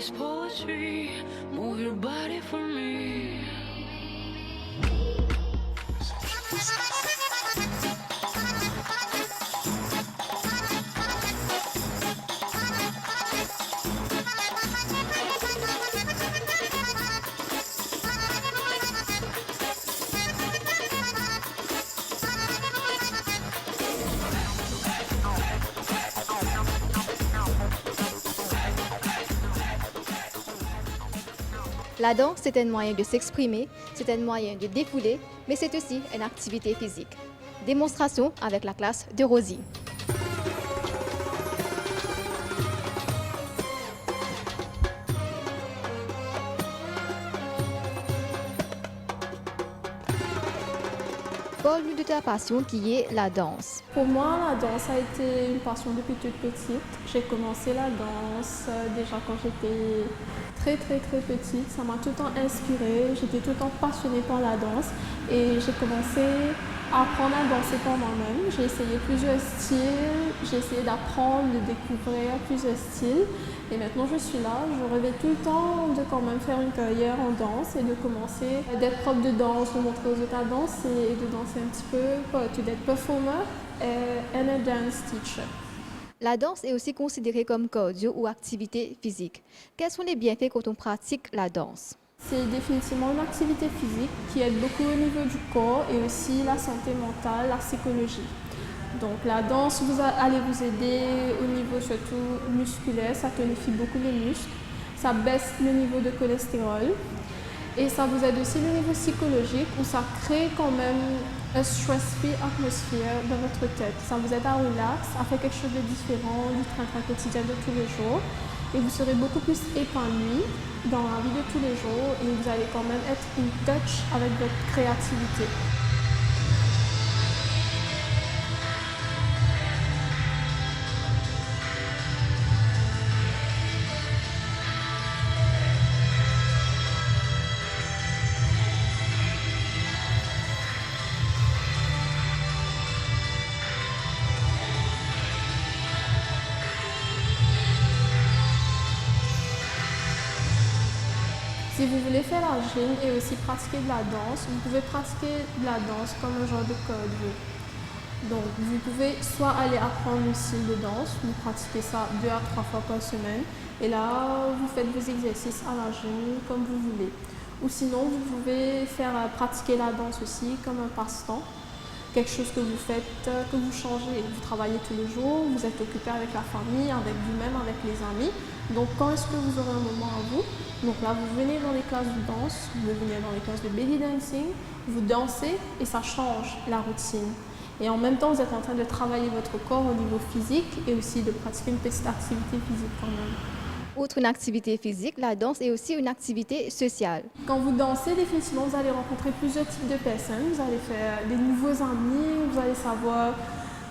is poetry. Move your body for me. La danse, c'est un moyen de s'exprimer, c'est un moyen de défouler, mais c'est aussi une activité physique. Démonstration avec la classe de Rosie. Parle-nous de ta passion qui est la danse. Pour moi, la danse a été une passion depuis toute petite. J'ai commencé la danse déjà quand j'étais très petite. Ça m'a tout le temps inspirée. J'étais tout le temps passionnée par la danse et j'ai commencé à apprendre à danser par moi-même. J'ai essayé plusieurs styles, j'ai essayé d'apprendre, de découvrir plusieurs styles. Et maintenant je suis là, je rêvais tout le temps de quand même faire une carrière en danse et de commencer d'être prof de danse, de montrer aux autres à danser et de danser un petit peu, d'être performer and a dance teacher. La danse est aussi considérée comme cardio ou activité physique. Quels sont les bienfaits quand on pratique la danse? C'est définitivement une activité physique qui aide beaucoup au niveau du corps et aussi la santé mentale, la psychologie. Donc la danse allez vous aider au niveau surtout musculaire, ça tonifie beaucoup les muscles, ça baisse le niveau de cholestérol et ça vous aide aussi au niveau psychologique où ça crée quand même un stress-free atmosphere dans votre tête. Ça vous aide à relax, à faire quelque chose de différent du train-train quotidien de tous les jours et vous serez beaucoup plus épanoui dans la vie de tous les jours et vous allez quand même être in touch avec votre créativité. Si vous voulez faire la gym et aussi pratiquer de la danse, vous pouvez pratiquer de la danse comme un genre de cardio. Donc vous pouvez soit aller apprendre le style de danse, vous pratiquez ça 2 à 3 fois par semaine et là vous faites vos exercices à la gym comme vous voulez. Ou sinon vous pouvez pratiquer la danse aussi comme un passe-temps. Quelque chose que vous faites, que vous changez, vous travaillez tous les jours, vous êtes occupé avec la famille, avec vous-même, avec les amis. Donc quand est-ce que vous aurez un moment à vous? Donc là vous venez dans les classes de danse, vous venez dans les classes de belly dancing, vous dansez et ça change la routine. Et en même temps vous êtes en train de travailler votre corps au niveau physique et aussi de pratiquer une petite activité physique quand même. Outre une activité physique, la danse est aussi une activité sociale. Quand vous dansez, définitivement, vous allez rencontrer plusieurs types de personnes. Vous allez faire des nouveaux amis, vous allez savoir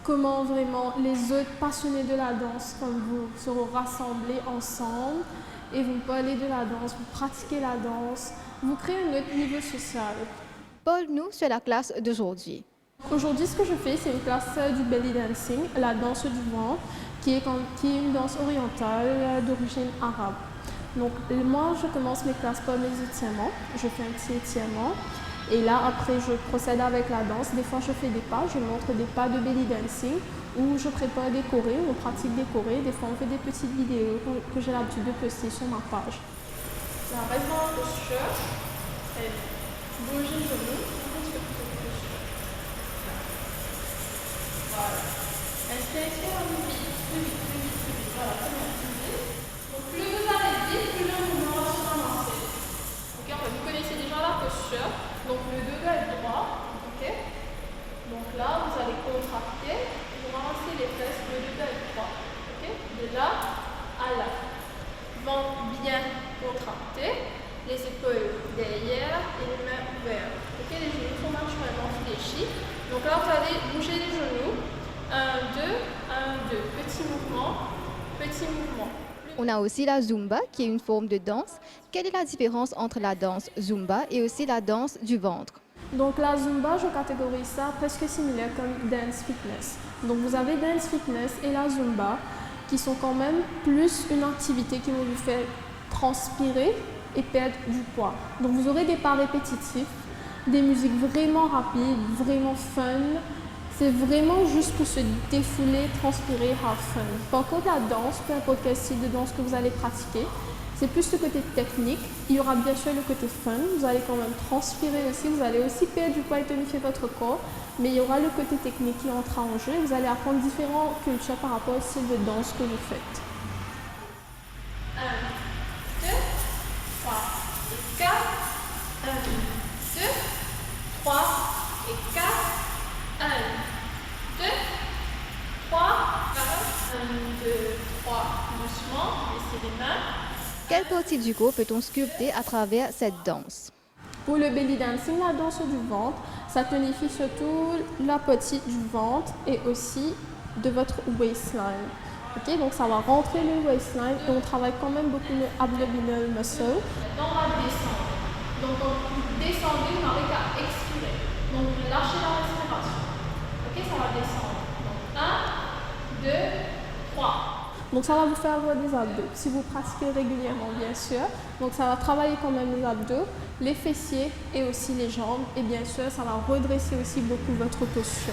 comment vraiment les autres passionnés de la danse comme vous seront rassemblés ensemble et vous parlez de la danse, vous pratiquez la danse, vous créez un autre niveau social. Parle-nous sur la classe d'aujourd'hui. Aujourd'hui, ce que je fais, c'est une classe du belly dancing, la danse du ventre, qui est une danse orientale d'origine arabe. Donc moi, je commence mes classes par mes étirements, je fais un petit étirement et là après je procède avec la danse. Des fois je fais des pas, je montre des pas de belly dancing ou je prépare des chorés, on pratique des chorés. Des fois on fait des petites vidéos que j'ai l'habitude de poster sur ma page. Là, reste dans la posture et bouge les genoux. Voilà. Inspire, expire, plus vite. Voilà, très bien. Donc plus vous allez vite, plus le mouvement va se ramasser. Okay, vous connaissez déjà la posture. Donc le dos doit être droit. Okay. Donc là, vous allez contracter, vous ramassez les fesses, le dos doit être droit. Okay. De là à là. Ventre bien contracté, les épaules derrière et les mains ouvertes. Okay, les genoux sont naturellement fléchis. Donc là, vous allez bouger les genoux. 1, 2, 1, 2. Petit mouvement, petit mouvement. On a aussi la Zumba, qui est une forme de danse. Quelle est la différence entre la danse Zumba et aussi la danse du ventre? Donc la Zumba, je catégorise ça presque similaire comme Dance Fitness. Donc vous avez Dance Fitness et la Zumba, qui sont quand même plus une activité qui vont vous faire transpirer et perdre du poids. Donc vous aurez des pas répétitifs, des musiques vraiment rapides, vraiment fun. C'est vraiment juste pour se défouler, transpirer, have fun. Par contre, la danse, peu importe quel style de danse que vous allez pratiquer, c'est plus le côté technique. Il y aura bien sûr le côté fun. Vous allez quand même transpirer aussi. Vous allez aussi perdre du poids et tonifier votre corps. Mais il y aura le côté technique qui entrera en jeu. Vous allez apprendre différentes cultures par rapport au style de danse que vous faites. 1, 2, 3 et 4. 1, 2, 3 et 4. 1, 2, 3, 1, 2, 3, doucement, laissez les mains. Quelle partie du corps peut-on sculpter à travers cette danse? Pour le belly dancing, la danse du ventre, ça tonifie surtout la partie du ventre et aussi de votre waistline. Okay, donc ça va rentrer le waistline et on travaille quand même beaucoup le abdominal muscle. On va descendre. Donc vous descendez, vous n'avez qu'à expirer. Donc vous lâchez la respiration. Ok, ça va descendre. Donc 1, 2, 3. Donc ça va vous faire avoir des abdos, si vous pratiquez régulièrement bien sûr. Donc ça va travailler quand même les abdos, les fessiers et aussi les jambes. Et bien sûr, ça va redresser aussi beaucoup votre posture.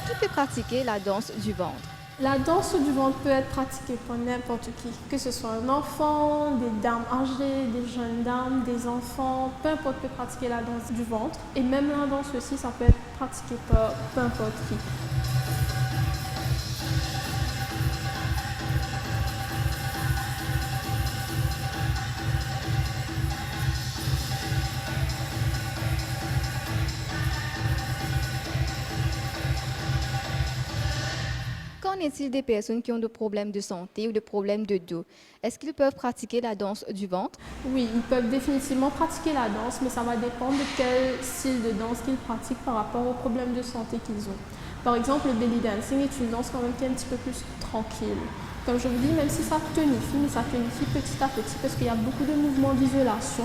Qui peut pratiquer la danse du ventre? La danse du ventre peut être pratiquée par n'importe qui, que ce soit un enfant, des dames âgées, des jeunes dames, des enfants, peu importe peut pratiquer la danse du ventre. Et même la danse aussi, ça peut être pratiqué par peu importe qui. Qu'en est-il des personnes qui ont des problèmes de santé ou des problèmes de dos? Est-ce qu'ils peuvent pratiquer la danse du ventre? Oui, ils peuvent définitivement pratiquer la danse, mais ça va dépendre de quel style de danse qu'ils pratiquent par rapport aux problèmes de santé qu'ils ont. Par exemple, le belly dancing est une danse quand même qui est un petit peu plus tranquille. Comme je vous dis, même si ça tonifie, mais ça tonifie petit à petit parce qu'il y a beaucoup de mouvements d'isolation.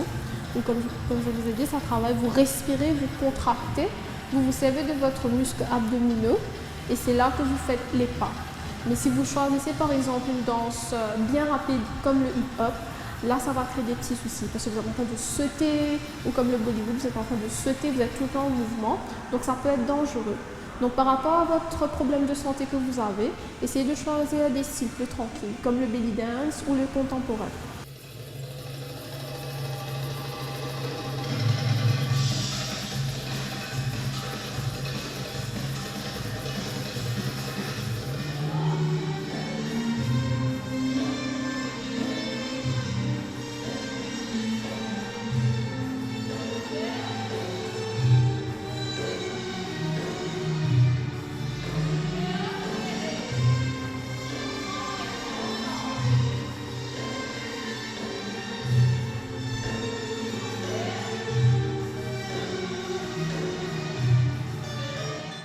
Donc, comme je vous ai dit, ça travaille, vous respirez, vous contractez, vous vous servez de votre muscle abdominaux et c'est là que vous faites les pas. Mais si vous choisissez par exemple une danse bien rapide comme le hip-hop, là ça va créer des petits soucis parce que vous êtes en train de sauter ou comme le Bollywood, vous êtes en train de sauter, vous êtes tout le temps en mouvement, donc ça peut être dangereux. Donc par rapport à votre problème de santé que vous avez, essayez de choisir des styles plus tranquilles comme le belly dance ou le contemporain.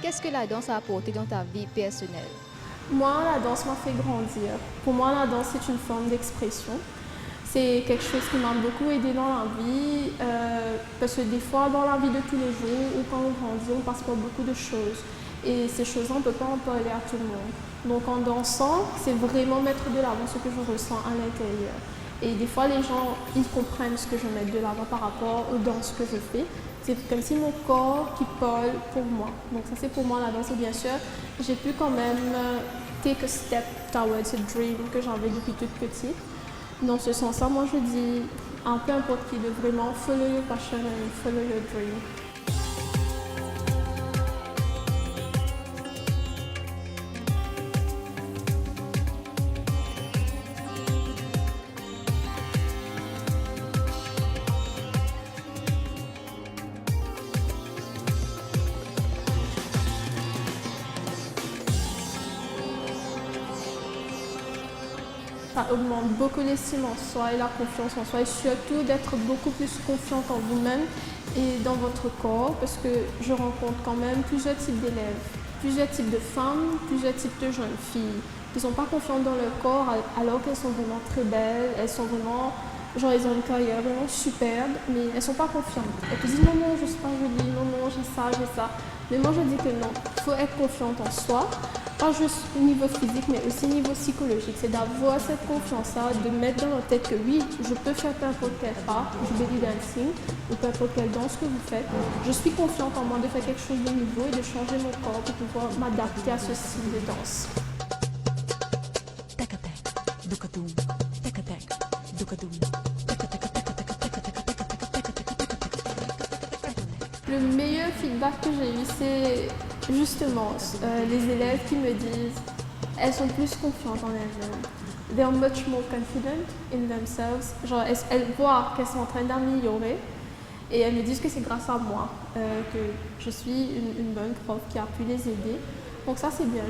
Qu'est-ce que la danse a apporté dans ta vie personnelle? Moi, la danse m'a fait grandir. Pour moi, la danse, c'est une forme d'expression. C'est quelque chose qui m'a beaucoup aidé dans la vie, parce que des fois, dans la vie de tous les jours, ou quand on grandit, on passe par beaucoup de choses. Et ces choses-là, on ne peut pas en parler à tout le monde. Donc en dansant, c'est vraiment mettre de l'avant ce que je ressens à l'intérieur. Et des fois, les gens, ils comprennent ce que je mets de l'avant par rapport aux danses que je fais. C'est comme si mon corps qui parle pour moi. Donc ça, c'est pour moi la danse. Et bien sûr, j'ai pu quand même take a step towards a dream que j'avais depuis toute petite. Dans ce sens-là, moi, je dis à peu importe qui de vraiment follow your passion and follow your dream. Ça augmente beaucoup l'estime en soi et la confiance en soi et surtout d'être beaucoup plus confiant en vous-même et dans votre corps parce que je rencontre quand même plusieurs types d'élèves, plusieurs types de femmes, plusieurs types de jeunes filles qui ne sont pas confiantes dans leur corps alors qu'elles sont vraiment très belles, elles sont vraiment Genre, elles ont une carrière vraiment superbe, mais elles sont pas confiantes. Elles te disent non, non, je suis pas jolie, non, non, j'ai ça, j'ai ça. Mais moi, je dis que non, il faut être confiante en soi, pas juste au niveau physique, mais aussi au niveau psychologique. C'est d'avoir cette confiance-là, de mettre dans leur tête que oui, je peux faire peu importe quel art, du belly dancing, ou peu importe quelle danse que vous faites. Je suis confiante en moi de faire quelque chose de nouveau et de changer mon corps pour pouvoir m'adapter à ce style de danse. Le meilleur feedback que j'ai eu, c'est justement les élèves qui me disent elles sont plus confiantes en elles-mêmes. They're much more confident in themselves. Genre, elles voient qu'elles sont en train d'améliorer et elles me disent que c'est grâce à moi que je suis une bonne prof qui a pu les aider. Donc ça, c'est bien.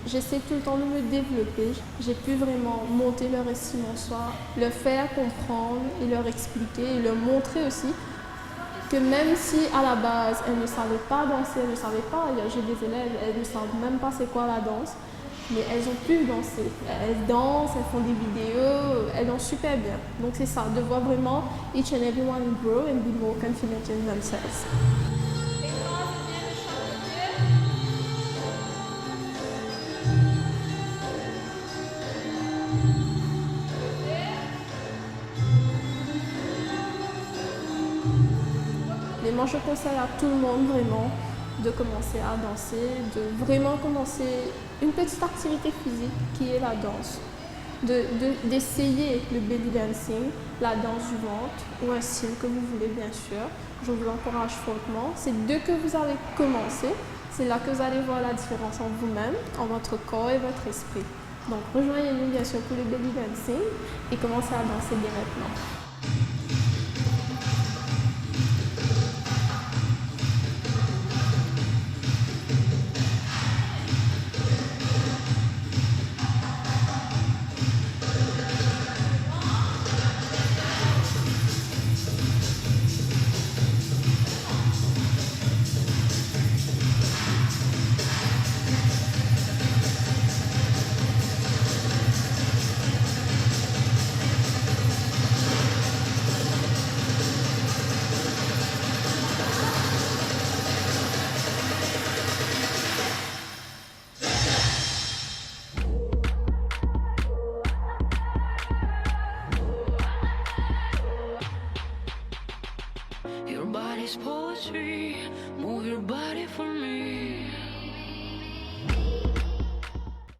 J'essaie tout le temps de me développer. J'ai pu vraiment monter leur estime en soi, leur faire comprendre et leur expliquer et leur montrer aussi que même si à la base elles ne savaient pas danser, elles ne savaient pas, j'ai des élèves, elles ne savent même pas c'est quoi la danse, mais elles ont pu danser. Elles dansent, elles font des vidéos, elles dansent super bien. Donc c'est ça, de voir vraiment each and everyone grow and be more confident in themselves. Et moi, je conseille à tout le monde vraiment de commencer à danser, de vraiment commencer une petite activité physique qui est la danse, d'essayer le belly dancing, la danse du ventre ou un style que vous voulez bien sûr. Je vous encourage fortement. C'est dès que vous allez commencer, c'est là que vous allez voir la différence en vous-même, en votre corps et votre esprit. Donc rejoignez-nous bien sûr pour le belly dancing et commencez à danser dès maintenant. Your body's poetry, move your body for me.